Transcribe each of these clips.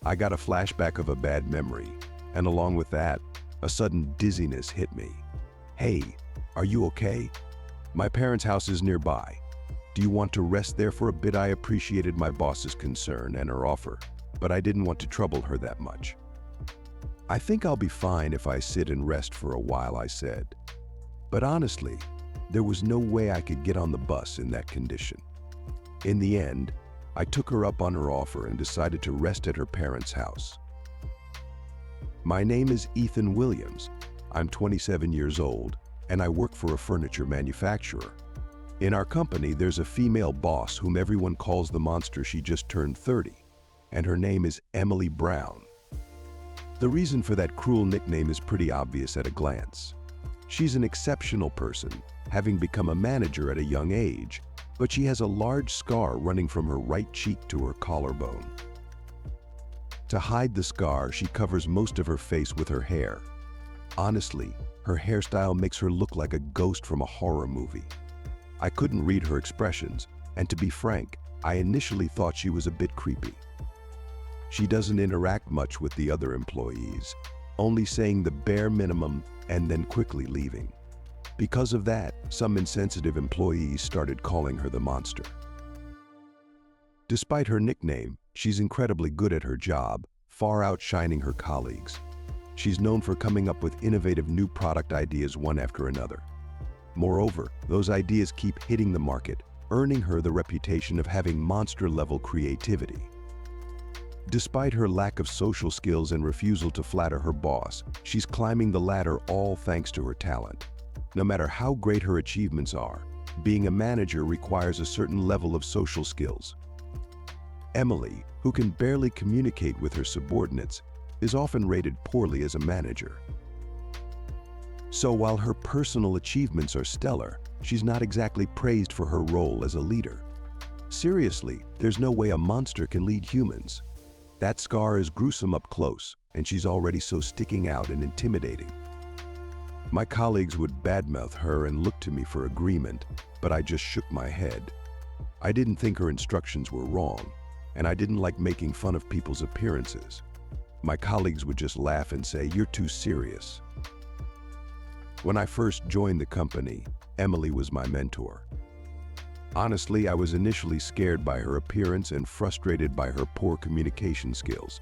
I got a flashback of a bad memory, and along with that, a sudden dizziness hit me. "Hey, are you okay? My parents' house is nearby. Do you want to rest there for a bit?" I appreciated my boss's concern and her offer, but I didn't want to trouble her that much. "I think I'll be fine if I sit and rest for a while," I said. But honestly, there was no way I could get on the bus in that condition. In the end, I took her up on her offer and decided to rest at her parents' house. My name is Ethan Williams. I'm 27 years old, and I work for a furniture manufacturer. In our company, there's a female boss whom everyone calls the monster. She just turned 30, and her name is Emily Brown. The reason for that cruel nickname is pretty obvious at a glance. She's an exceptional person, having become a manager at a young age, but she has a large scar running from her right cheek to her collarbone. To hide the scar, she covers most of her face with her hair. Honestly, her hairstyle makes her look like a ghost from a horror movie. I couldn't read her expressions, and to be frank, I initially thought she was a bit creepy. She doesn't interact much with the other employees, only saying the bare minimum and then quickly leaving. Because of that, some insensitive employees started calling her the monster. Despite her nickname, she's incredibly good at her job, far outshining her colleagues. She's known for coming up with innovative new product ideas one after another. Moreover, those ideas keep hitting the market, earning her the reputation of having monster-level creativity. Despite her lack of social skills and refusal to flatter her boss, she's climbing the ladder all thanks to her talent. No matter how great her achievements are, being a manager requires a certain level of social skills. Emily, who can barely communicate with her subordinates, is often rated poorly as a manager. So while her personal achievements are stellar, she's not exactly praised for her role as a leader. Seriously, there's no way a monster can lead humans. That scar is gruesome up close, and she's already so sticking out and intimidating. My colleagues would badmouth her and look to me for agreement, but I just shook my head. I didn't think her instructions were wrong, and I didn't like making fun of people's appearances. My colleagues would just laugh and say, "You're too serious." When I first joined the company, Emily was my mentor. Honestly, I was initially scared by her appearance and frustrated by her poor communication skills.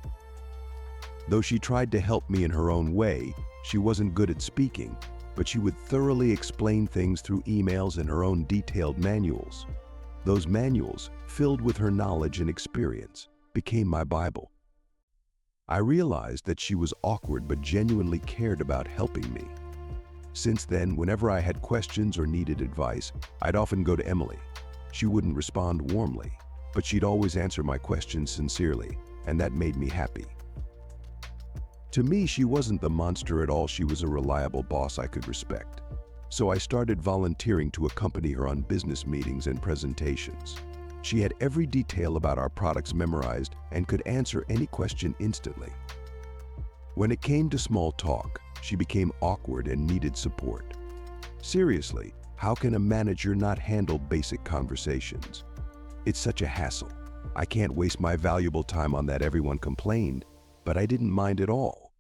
Though she tried to help me in her own way, she wasn't good at speaking, but she would thoroughly explain things through emails and her own detailed manuals. Those manuals, filled with her knowledge and experience, became my Bible. I realized that she was awkward but genuinely cared about helping me. Since then, whenever I had questions or needed advice, I'd often go to Emily. She wouldn't respond warmly, but she'd always answer my questions sincerely, and that made me happy. To me, she wasn't the monster at all. She was a reliable boss I could respect. So I started volunteering to accompany her on business meetings and presentations. She had every detail about our products memorized and could answer any question instantly. When it came to small talk, she became awkward and needed support. Seriously, how can a manager not handle basic conversations? It's such a hassle. I can't waste my valuable time on that. Everyone complained, but I didn't mind at all.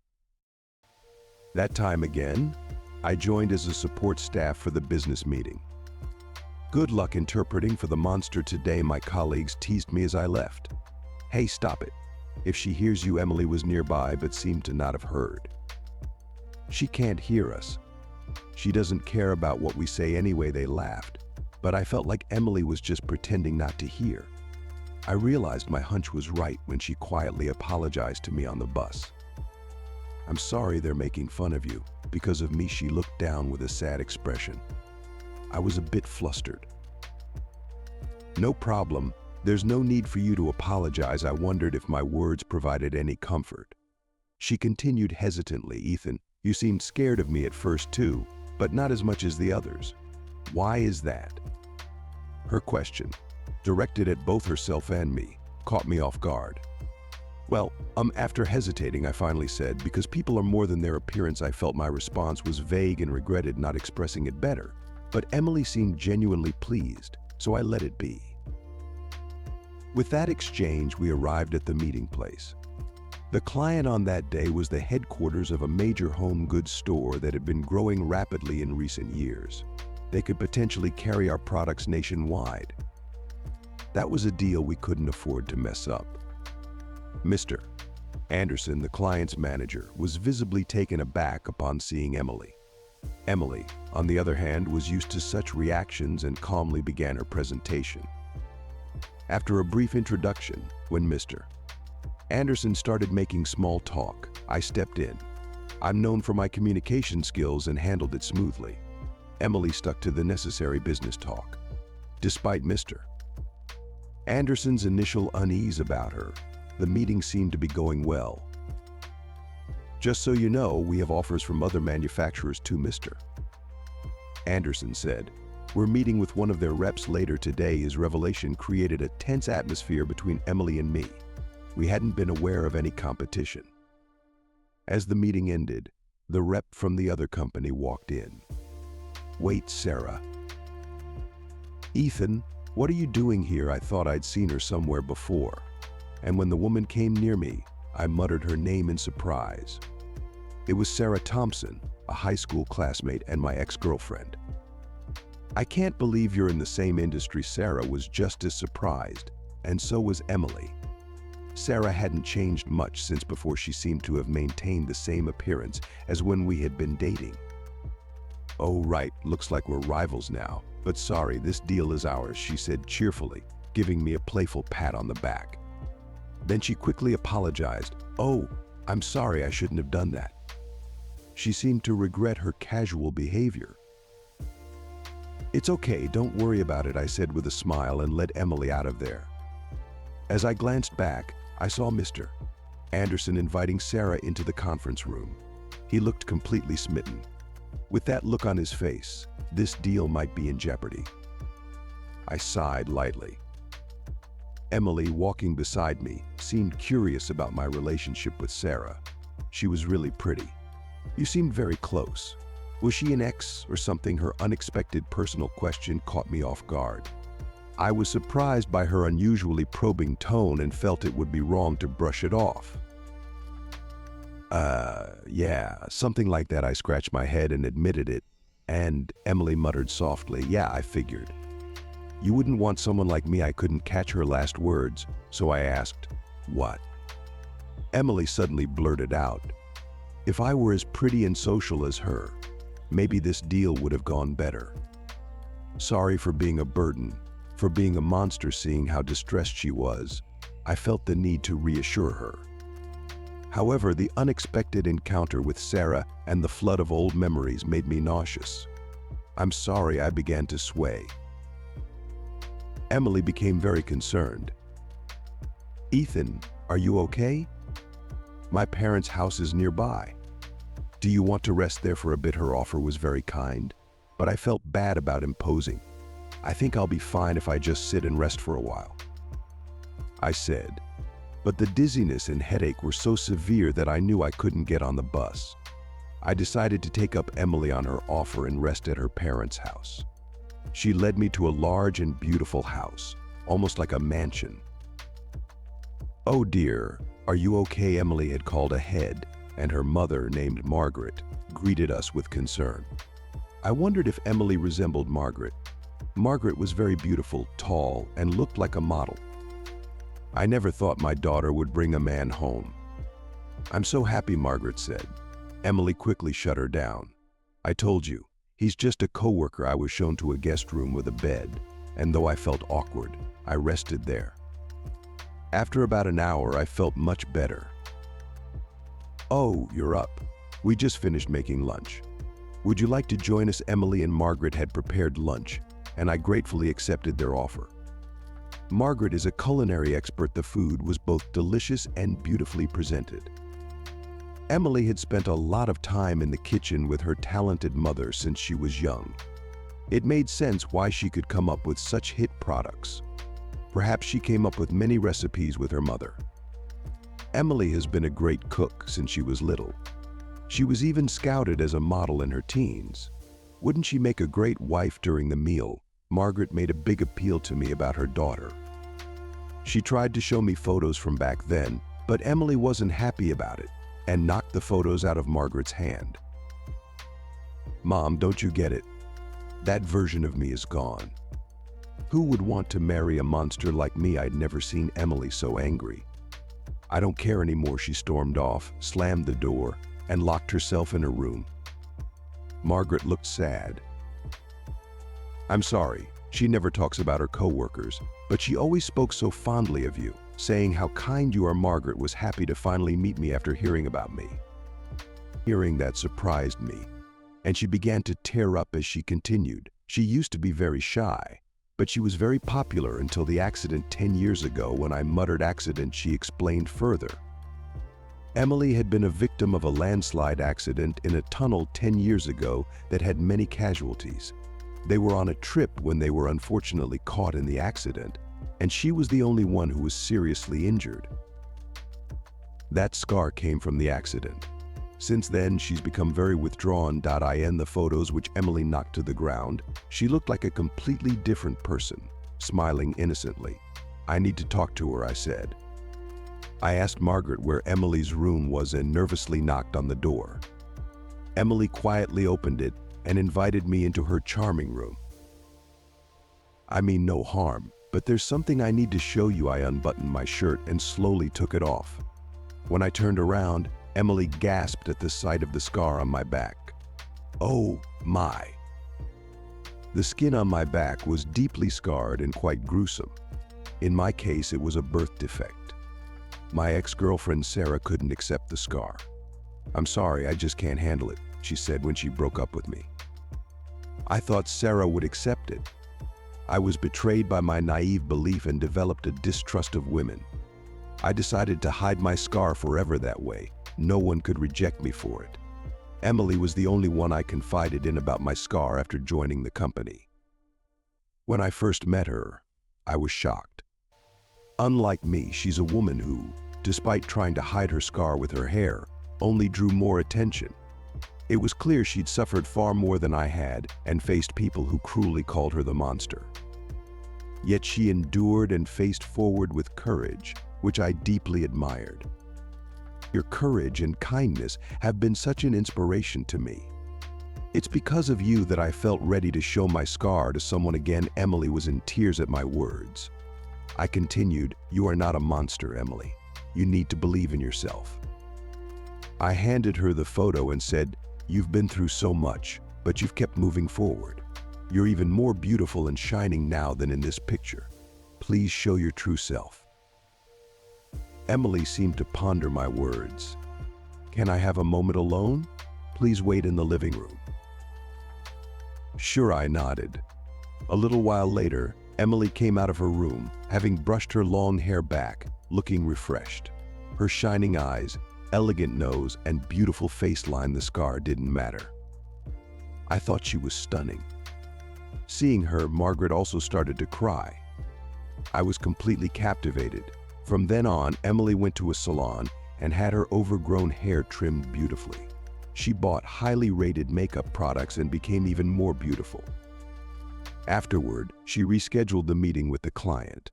That time again, I joined as a support staff for the business meeting. Good luck interpreting for the monster today, my colleagues teased me as I left. "Hey, stop it. If she hears you," Emily was nearby but seemed to not have heard. "She can't hear us. She doesn't care about what we say anyway," they laughed, but I felt like Emily was just pretending not to hear. I realized my hunch was right when she quietly apologized to me on the bus. "I'm sorry they're making fun of you. Because of me," she looked down with a sad expression. I was a bit flustered. "No problem. There's no need for you to apologize." I wondered if my words provided any comfort. She continued hesitantly, "Ethan, you seemed scared of me at first too, but not as much as the others. Why is that?" Her question, directed at both herself and me, caught me off guard. Well, after hesitating, I finally said, "Because people are more than their appearance." I felt my response was vague and regretted not expressing it better, but Emily seemed genuinely pleased, so I let it be. With that exchange, we arrived at the meeting place. The client on that day was the headquarters of a major home goods store that had been growing rapidly in recent years. They could potentially carry our products nationwide. That was a deal we couldn't afford to mess up. Mr. Anderson, the client's manager, was visibly taken aback upon seeing Emily. Emily, on the other hand, was used to such reactions and calmly began her presentation. After a brief introduction, when Mr. Anderson started making small talk, I stepped in. I'm known for my communication skills and handled it smoothly. Emily stuck to the necessary business talk. Despite Mr. Anderson's initial unease about her, the meeting seemed to be going well. Just so you know, we have offers from other manufacturers too, Mr. Anderson said. We're meeting with one of their reps later today. His revelation created a tense atmosphere between Emily and me. We hadn't been aware of any competition. As the meeting ended, the rep from the other company walked in. Wait, Sarah. Ethan, what are you doing here? I thought I'd seen her somewhere before. And when the woman came near me, I muttered her name in surprise. It was Sarah Thompson, a high school classmate and my ex-girlfriend. I can't believe you're in the same industry. Sarah was just as surprised, and so was Emily. Sarah hadn't changed much since before. She seemed to have maintained the same appearance as when we had been dating. Oh right, looks like we're rivals now, but sorry, this deal is ours, she said cheerfully, giving me a playful pat on the back. Then she quickly apologized. Oh, I'm sorry, I shouldn't have done that. She seemed to regret her casual behavior. It's okay, don't worry about it, I said with a smile and led Emily out of there. As I glanced back, I saw Mr. Anderson inviting Sarah into the conference room. He looked completely smitten. With that look on his face, this deal might be in jeopardy. I sighed lightly. Emily, walking beside me, seemed curious about my relationship with Sarah. She was really pretty. You seemed very close. Was she an ex or something? Her unexpected personal question caught me off guard. I was surprised by her unusually probing tone and felt it would be wrong to brush it off. Yeah, something like that. I scratched my head and admitted it, and Emily muttered softly, yeah, I figured. You wouldn't want someone like me. I couldn't catch her last words, so I asked, what? Emily suddenly blurted out, if I were as pretty and social as her, maybe this deal would have gone better. Sorry for being a burden, for being a monster. Seeing how distressed she was, I felt the need to reassure her. However, the unexpected encounter with Sarah and the flood of old memories made me nauseous. I'm sorry, I began to sway. Emily became very concerned. Ethan, are you okay? My parents' house is nearby. Do you want to rest there for a bit? Her offer was very kind, but I felt bad about imposing. I think I'll be fine if I just sit and rest for a while, I said. But the dizziness and headache were so severe that I knew I couldn't get on the bus. I decided to take up Emily on her offer and rest at her parents' house. She led me to a large and beautiful house, almost like a mansion. Oh dear, are you okay? Emily had called ahead, and her mother, named Margaret, greeted us with concern. I wondered if Emily resembled Margaret. Margaret was very beautiful, tall, and looked like a model. I never thought my daughter would bring a man home. I'm so happy, Margaret said. Emily quickly shut her down. I told you, he's just a coworker. I was shown to a guest room with a bed, and though I felt awkward, I rested there. After about an hour, I felt much better. Oh, you're up. We just finished making lunch. Would you like to join us? Emily and Margaret had prepared lunch, and I gratefully accepted their offer. Margaret is a culinary expert. The food was both delicious and beautifully presented. Emily had spent a lot of time in the kitchen with her talented mother since she was young. It made sense why she could come up with such hit products. Perhaps she came up with many recipes with her mother. Emily has been a great cook since she was little. She was even scouted as a model in her teens. Wouldn't she make a great wife? During the meal, Margaret made a big appeal to me about her daughter. She tried to show me photos from back then, But Emily wasn't happy about it and knocked the photos out of Margaret's hand. "Mom, don't you get it? That version of me is gone. Who would want to marry a monster like me?" I'd never seen Emily so angry. "I don't care anymore," she stormed off, slammed the door, and locked herself in her room. Margaret looked sad. "I'm sorry. She never talks about her co-workers, but she always spoke so fondly of you, saying how kind you are." Margaret was happy to finally meet me after hearing about me. Hearing that surprised me, and she began to tear up as she continued. "She used to be very shy, but she was very popular until the accident 10 years ago." When I muttered accident, she explained further. Emily had been a victim of a landslide accident in a tunnel 10 years ago that had many casualties. They were on a trip when they were unfortunately caught in the accident, and she was the only one who was seriously injured. That scar came from the accident. Since then, she's become very withdrawn. In the photos which Emily knocked to the ground, she looked like a completely different person, smiling innocently. "I need to talk to her," I said. I asked Margaret where Emily's room was and nervously knocked on the door. Emily quietly opened it and invited me into her charming room. "I mean no harm, but there's something I need to show you." I unbuttoned my shirt and slowly took it off. When I turned around, Emily gasped at the sight of the scar on my back. "Oh my!" The skin on my back was deeply scarred and quite gruesome. In my case, it was a birth defect. My ex-girlfriend Sarah couldn't accept the scar. "I'm sorry, I just can't handle it," she said when she broke up with me. I thought Sarah would accept it. I was betrayed by my naive belief and developed a distrust of women. I decided to hide my scar forever that way. No one could reject me for it. Emily was the only one I confided in about my scar after joining the company. When I first met her, I was shocked. Unlike me, she's a woman who, despite trying to hide her scar with her hair, only drew more attention. It was clear she'd suffered far more than I had and faced people who cruelly called her the monster. Yet she endured and faced forward with courage, which I deeply admired. Your courage and kindness have been such an inspiration to me. It's because of you that I felt ready to show my scar to someone again. Emily was in tears at my words. I continued, "You are not a monster, Emily. You need to believe in yourself." I handed her the photo and said, "You've been through so much, but you've kept moving forward. You're even more beautiful and shining now than in this picture. Please show your true self." Emily seemed to ponder my words. "Can I have a moment alone? Please wait in the living room." Sure, I nodded. A little while later, Emily came out of her room, having brushed her long hair back, looking refreshed. Her shining eyes, elegant nose, and beautiful face line, the scar didn't matter. I thought she was stunning. Seeing her, Margaret also started to cry. I was completely captivated. From then on, Emily went to a salon and had her overgrown hair trimmed beautifully. She bought highly rated makeup products and became even more beautiful. Afterward, she rescheduled the meeting with the client.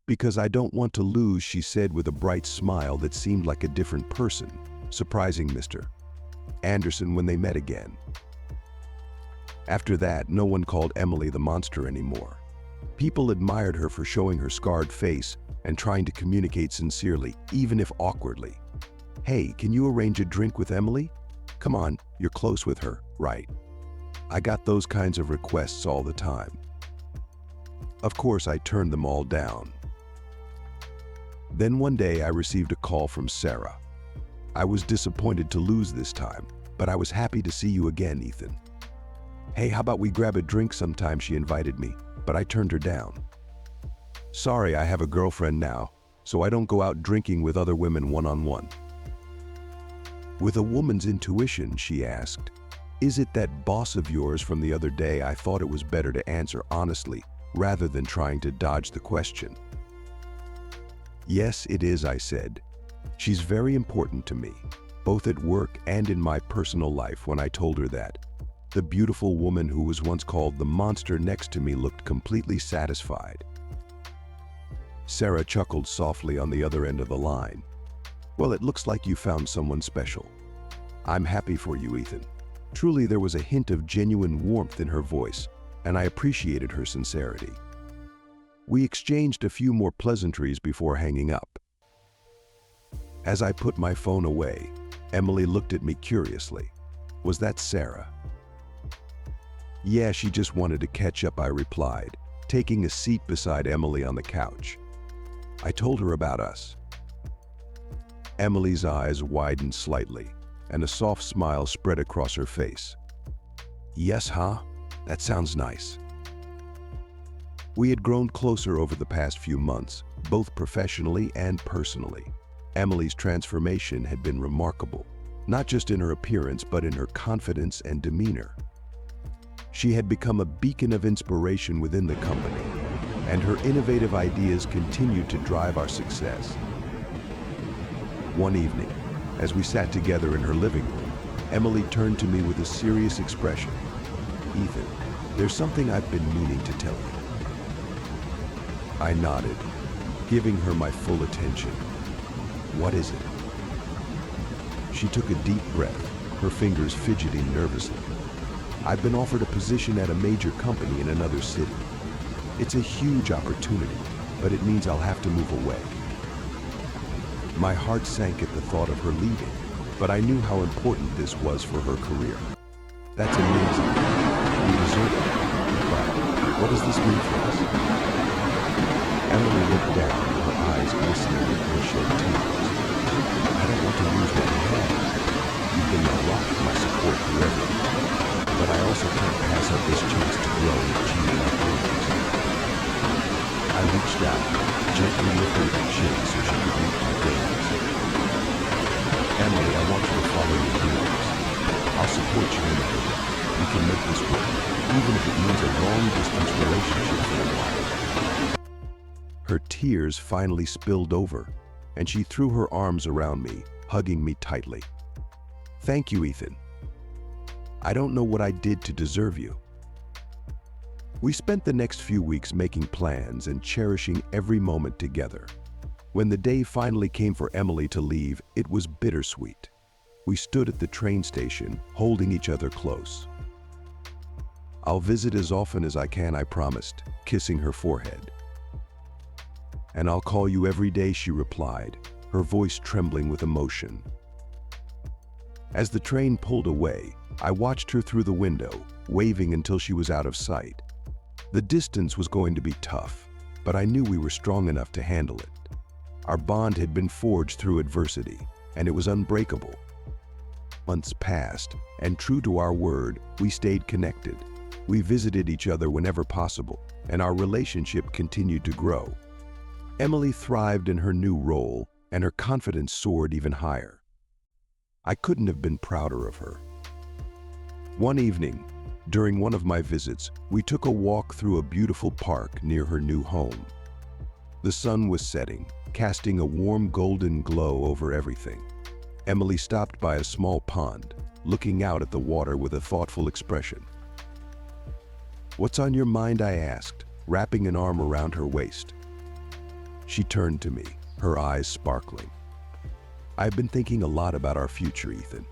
"Because I don't want to lose," she said with a bright smile that seemed like a different person, surprising Mr. Anderson when they met again. After that, no one called Emily the monster anymore. People admired her for showing her scarred face and trying to communicate sincerely, even if awkwardly. "Hey, can you arrange a drink with Emily? Come on, you're close with her, right?" I got those kinds of requests all the time. Of course, I turned them all down. Then one day I received a call from Sarah. I was disappointed to lose this time, but I was happy to see you again, Ethan. "Hey, how about we grab a drink sometime?" she invited me, but I turned her down. "Sorry, I have a girlfriend now, so I don't go out drinking with other women one-on-one." With a woman's intuition, she asked, "Is it that boss of yours from the other day?" I thought it was better to answer honestly, rather than trying to dodge the question. "Yes, it is," I said. "She's very important to me, both at work and in my personal life." When I told her that, the beautiful woman who was once called the monster next to me looked completely satisfied. Sarah chuckled softly on the other end of the line. Well, it looks like you found someone special. I'm happy for you, Ethan. Truly, there was a hint of genuine warmth in her voice, and I appreciated her sincerity. We exchanged a few more pleasantries before hanging up. As I put my phone away, Emily looked at me curiously. Was that Sarah? Yeah, she just wanted to catch up, I replied, taking a seat beside Emily on the couch. I told her about us. Emily's eyes widened slightly, and a soft smile spread across her face. Yes, huh? That sounds nice. We had grown closer over the past few months, both professionally and personally. Emily's transformation had been remarkable, not just in her appearance, but in her confidence and demeanor. She had become a beacon of inspiration within the company, and her innovative ideas continued to drive our success. One evening, as we sat together in her living room, Emily turned to me with a serious expression. Ethan, there's something I've been meaning to tell you. I nodded, giving her my full attention. What is it? She took a deep breath, her fingers fidgeting nervously. I've been offered a position at a major company in another city. It's a huge opportunity, but it means I'll have to move away. My heart sank at the thought of her leaving, but I knew how important this was for her career. That's amazing. We deserve it. But what does this mean for us? Emily looked down, her eyes glistening with unshed tears. I don't want to lose what we have. You've been my rock, my support forever. But I also can't pass up this chance to grow and achieve my dreams. I reached out, gently lifting her chin so she could meet my gaze. Emily, I want you to follow your dreams. I'll support you in it. We can make this work, even if it means a long-distance relationship for a while. Her tears finally spilled over, and she threw her arms around me, hugging me tightly. Thank you, Ethan. I don't know what I did to deserve you. We spent the next few weeks making plans and cherishing every moment together. When the day finally came for Emily to leave, it was bittersweet. We stood at the train station, holding each other close. I'll visit as often as I can, I promised, kissing her forehead. And I'll call you every day, she replied, her voice trembling with emotion. As the train pulled away, I watched her through the window, waving until she was out of sight. The distance was going to be tough, but I knew we were strong enough to handle it. Our bond had been forged through adversity, and it was unbreakable. Months passed, and true to our word, we stayed connected. We visited each other whenever possible, and our relationship continued to grow. Emily thrived in her new role, and her confidence soared even higher. I couldn't have been prouder of her. One evening, during one of my visits, we took a walk through a beautiful park near her new home. The sun was setting, casting a warm golden glow over everything. Emily stopped by a small pond, looking out at the water with a thoughtful expression. What's on your mind? I asked, wrapping an arm around her waist. She turned to me, her eyes sparkling. I've been thinking a lot about our future, Ethan.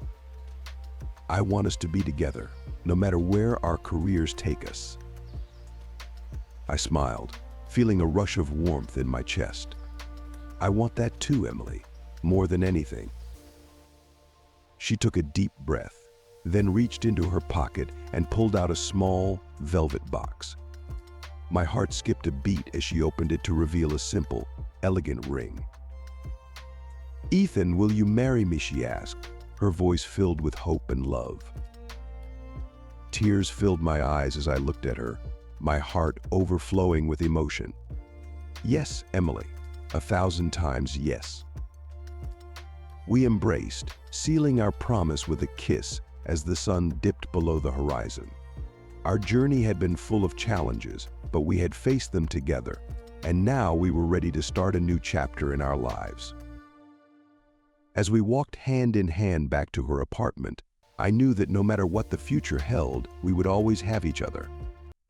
I want us to be together, no matter where our careers take us. I smiled, feeling a rush of warmth in my chest. I want that too, Emily, more than anything. She took a deep breath, then reached into her pocket and pulled out a small, velvet box. My heart skipped a beat as she opened it to reveal a simple, elegant ring. Ethan, will you marry me? She asked, her voice filled with hope and love. Tears filled my eyes as I looked at her, my heart overflowing with emotion. Yes, Emily, 1,000 times yes. We embraced, sealing our promise with a kiss as the sun dipped below the horizon. Our journey had been full of challenges, but we had faced them together, and now we were ready to start a new chapter in our lives. As we walked hand in hand back to her apartment, I knew that no matter what the future held, we would always have each other,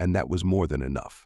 and that was more than enough.